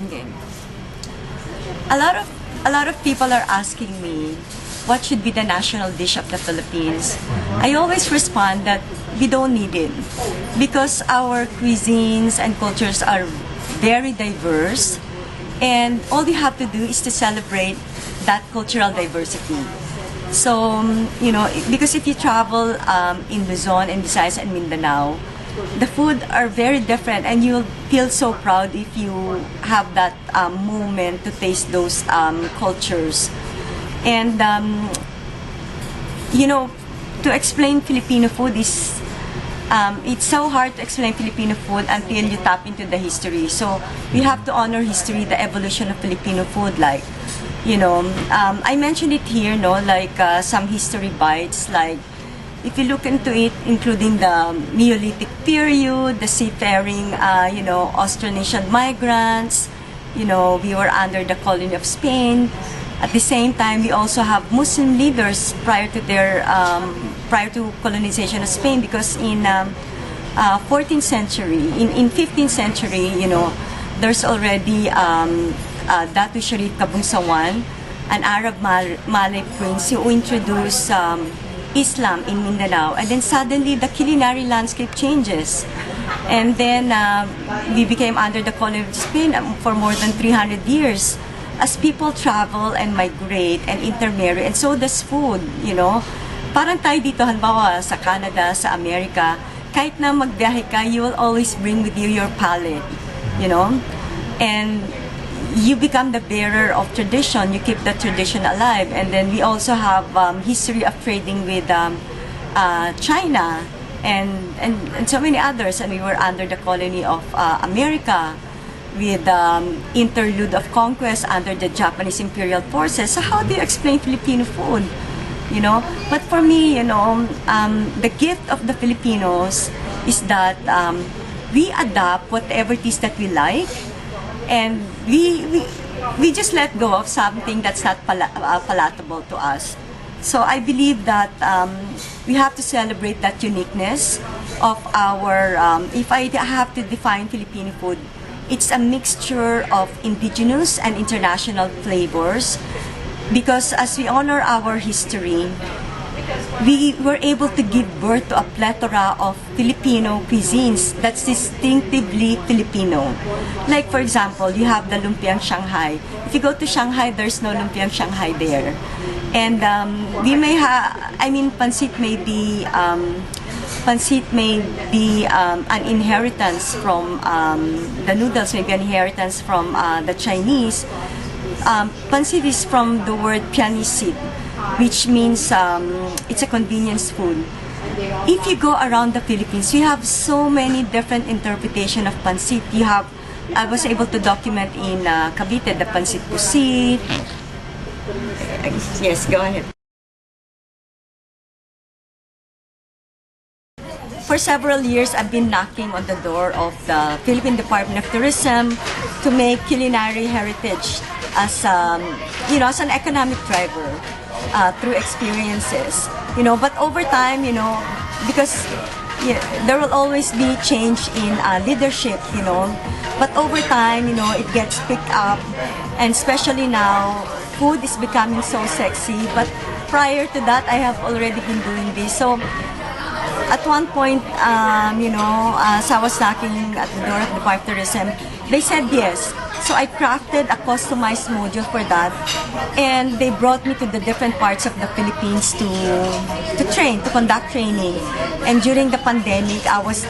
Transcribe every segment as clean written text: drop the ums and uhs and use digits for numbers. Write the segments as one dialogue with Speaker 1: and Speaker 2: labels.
Speaker 1: Okay. A lot of people are asking me what should be the national dish of the Philippines. I always respond that we don't need it because our cuisines and cultures are very diverse, and all you have to do is to celebrate that cultural diversity. So, because if you travel in Luzon and Visayas and Mindanao, the food are very different, and you'll feel so proud if you have that moment to taste those cultures. And to explain Filipino food is it's so hard to explain Filipino food until you tap into the history. So we have to honor history, the evolution of Filipino food. Like, I mentioned it here, some history bites, like if you look into it, including the Neolithic period, the seafaring, Austronesian migrants, we were under the colony of Spain. At the same time, we also have Muslim leaders prior to colonization of Spain, because in 14th century, in 15th century, there's already Datu Sharif Kabungsawan, an Arab Malay prince who introduced Islam in Mindanao, and then suddenly the culinary landscape changes, and then we became under the colony of Spain for more than 300 years. As people travel and migrate and intermarry, and so does food, Parang tayo dito, halimbawa, sa Canada, sa Amerika, kahit na magbiyahe ka, you will always bring with you your palate, And you become the bearer of tradition, you keep the tradition alive. And then we also have history of trading with China and so many others, and we were under the colony of America, with interlude of conquest under the Japanese imperial forces. So how do you explain Filipino food? But for me, the gift of the Filipinos is that we adapt whatever it is that we like, and we just let go of something that's not palatable to us. So I believe that we have to celebrate that uniqueness of our, if I have to define Filipino food, it's a mixture of indigenous and international flavors, because as we honor our history, we were able to give birth to a plethora of Filipino cuisines that's distinctively Filipino. Like, for example, you have the lumpiang Shanghai. If you go to Shanghai, there's no lumpiang Shanghai there. And we may have, pancit may be an inheritance from the noodles, maybe an inheritance from the Chinese. Pancit is from the word pianisit, which means it's a convenience food. If you go around the Philippines, you have so many different interpretation of pancit. I was able to document in Cavite the pancit pusit. Yes, go ahead. For several years, I've been knocking on the door of the Philippine Department of Tourism to make culinary heritage as an economic driver through experiences. But over time, because there will always be change in leadership, But over time, it gets picked up, and especially now, food is becoming so sexy. But prior to that, I have already been doing this. So at one point, as I was knocking at the door of the Department of Tourism, they said yes. So I crafted a customized module for that, and they brought me to the different parts of the Philippines to conduct training. And during the pandemic, I was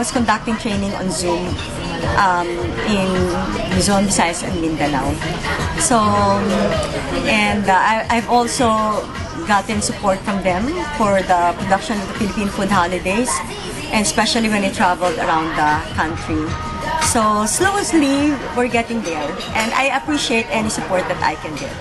Speaker 1: conducting training on Zoom in Luzon, Visayas, and Mindanao. So, and I've also gotten support from them for the production of the Philippine food holidays, and especially when I traveled around the country. So slowly, we're getting there, and I appreciate any support that I can get.